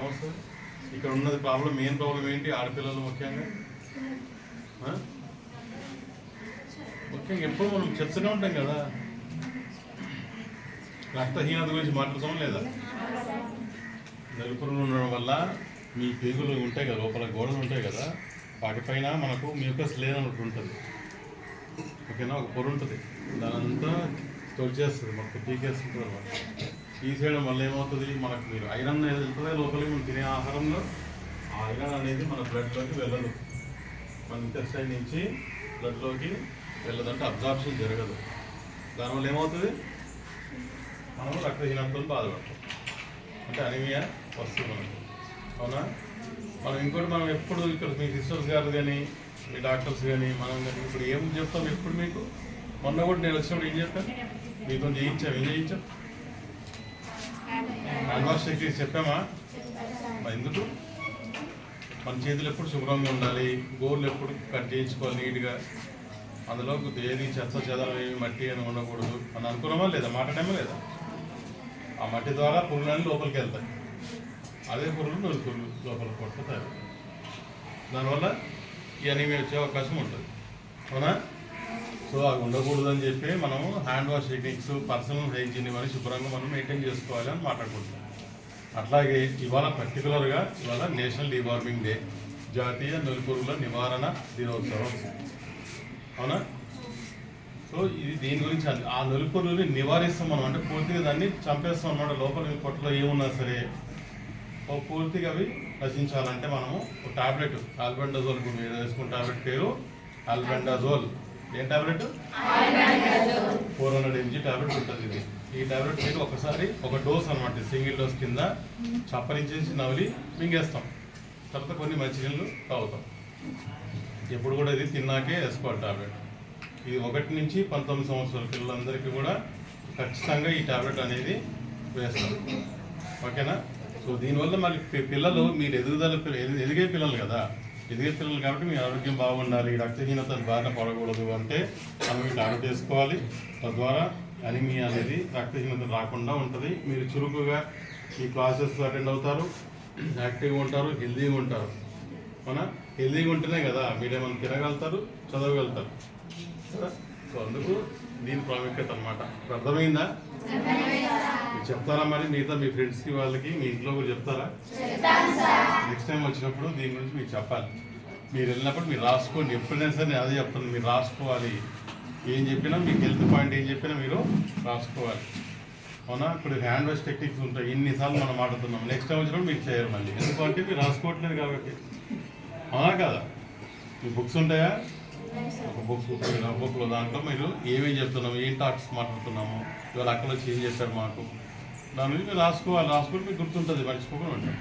ఏమొస్తుంది? ఇక్కడ ఉన్నది ప్రాబ్లం, మెయిన్ ప్రాబ్లం ఏంటి? ఆడపిల్లలు ముఖ్యంగా ఎప్పుడు మనం చెప్తూనే ఉంటాం కదా, రక్తహీనత గురించి మాట్లాడుతాం లేదా? నలుపురులు ఉండడం వల్ల మీ పేగులు ఉంటాయి కదా, లోపల గోడలు ఉంటాయి కదా, వాటిపైన మనకు మ్యూకస్ లేనట్టు ఉంటుంది. ఓకేనా? ఒక పొర ఉంటుంది, దానంతా తొలిచేస్తుంది, మొత్తం పీకేస్తుంటుంది అనమాట. తీసేయడం వల్ల ఏమవుతుంది? మనకు మీరు ఐరన్ వెళ్తుంది లోపలికి, మనం తినే ఆహారంలో ఆ ఐరన్ అనేది మన బ్లడ్లోకి వెళ్ళదు, మన ఇంటెస్టైన్ నుంచి బ్లడ్లోకి వెళ్ళదంటే అబ్జార్ప్షన్ జరగదు. దానివల్ల ఏమవుతుంది? మనం రక్తహీనతతో బాధపడతాం, అంటే అనీమియా వస్తుంది మనకు. అవునా? మనం ఇంకోటి, మనం ఎప్పుడు ఇక్కడ మీ సిస్టర్స్ గారు కానీ మీ డాక్టర్స్ కానీ మనం కానీ ఇప్పుడు ఏం చెప్తాం? ఎప్పుడు మీకు మొన్న కూడా నేను వచ్చినప్పుడు ఏం చెప్తాను? మీతో చేయించాం, ఏం చేయించాం? హ్యాండ్ వాష్ టెక్నిక్స్ చెప్పామా? ఎందుకు? మన చేతులు ఎప్పుడు శుభ్రంగా ఉండాలి, గోర్లు ఎప్పుడు కట్ చేయించుకోవాలి నీట్గా, అందులో ఏది చెత్త చెదరం ఏమి మట్టి అని ఉండకూడదు అని అనుకున్నామా లేదా? మాట్లాడమా లేదా? ఆ మట్టి ద్వారా పురుగులన్నీ లోపలికి వెళ్తాయి, అదే పురుగులు నలుపురులు లోపలికి పట్టుతాయి. దానివల్ల ఈ అనీమియా వచ్చే అవకాశం ఉంటుంది. అవునా? సో అవి ఉండకూడదని చెప్పి మనము hand wash techniques, personal hygiene ఇవన్నీ శుభ్రంగా మనం మెయింటైన్ చేసుకోవాలి అని మాట్లాడుకుంటాం. అట్లాగే ఇవాళ పర్టికులర్గా ఇవాళ నేషనల్ డివార్మింగ్ డే, జాతీయ నలుపురుగుల నివారణ దినోత్సవం. అవునా? సో ఇది దీని గురించి ఆ నలుపురుగుని నివారిస్తాం మనం, అంటే పూర్తిగా దాన్ని చంపేస్తాం అన్నమాట. లోపల పొట్టలో ఏమున్నా సరే పూర్తిగా అవి నశించాలంటే మనము ఒక టాబ్లెట్ ఆల్బెండజోల్, మీరు వేసుకున్న టాబ్లెట్ పేరు ఆల్బెండజోల్. ఏం టాబ్లెట్? 400 mg టాబ్లెట్ ఉంటుంది ఇది. ఈ టాబ్లెట్ మీరు ఒకసారి ఒక డోస్ అనమాట, సింగిల్ డోస్ కింద చప్పరించేసి నవలి మింగేస్తాం, తర్వాత కొన్ని మంచినీళ్ళు తాగుతాం. ఎప్పుడు కూడా ఇది తిన్నాకే వేసుకోవాలి టాబ్లెట్. ఇది 1 నుంచి 19 సంవత్సరాల పిల్లలందరికీ కూడా ఖచ్చితంగా ఈ టాబ్లెట్ అనేది వేస్తాం. ఓకేనా? సో దీనివల్ల మళ్ళీ పిల్లలు మీరు ఎదిగే పిల్లలు కదా, ఎదిగే పిల్లలు కాబట్టి మీ ఆరోగ్యం బాగుండాలి, రక్తహీనత బారిన పడకూడదు అంటే మనం ఈ టాబ్లెట్ వేసుకోవాలి. తద్వారా అనీమియా అనేది రక్తహీనత రాకుండా ఉంటుంది. మీరు చురుకుగా ఈ క్లాసెస్ అటెండ్ అవుతారు, యాక్టివ్గా ఉంటారు, హెల్తీగా ఉంటారు. అవునా? హెల్తీగా ఉంటేనే కదా మీరేమన్నా తినగలుగుతారు, చదవగలుగుతారు. సో అందుకు దీని ప్రాముఖ్యత అనమాట. అర్థమైందా? మీరు చెప్తారా మరి మిగతా మీ ఫ్రెండ్స్కి, వాళ్ళకి, మీ ఇంట్లో కూడా చెప్తారా? నెక్స్ట్ టైం వచ్చినప్పుడు దీని గురించి మీకు చెప్పాలి. మీరు వెళ్ళినప్పుడు మీరు రాసుకోండి, ఎప్పుడైనా సరే నేను అదే చెప్తాను, మీరు రాసుకోవాలి. ఏం చెప్పినా మీకు హెల్త్ పాయింట్ ఏం చెప్పినా మీరు రాసుకోవాలి. అవునా? ఇప్పుడు హ్యాండ్ వాష్ టెక్నిక్స్ ఉంటాయి, ఇన్నిసార్లు మనం మాట్లాడుతున్నాం. నెక్స్ట్ టైం వచ్చినప్పుడు మీకు చేయరు మళ్ళీ, ఎందుకంటే మీరు రాసుకోవట్లేదు కాబట్టి. అవునా కదా? మీ బుక్స్ ఉంటాయా? ఒక బుక్లో దాంట్లో మీరు ఏమేమి చెప్తున్నాము, ఏం టాక్స్ మాట్లాడుతున్నాము, ఇవాళ అక్కడ వచ్చి ఏం చెప్పారు మాకు, దాని గురించి మీరు రాసుకోవాలి. రాసుకుంటే మీకు గుర్తుంటుంది, మర్చిపోకుండా ఉంటాం.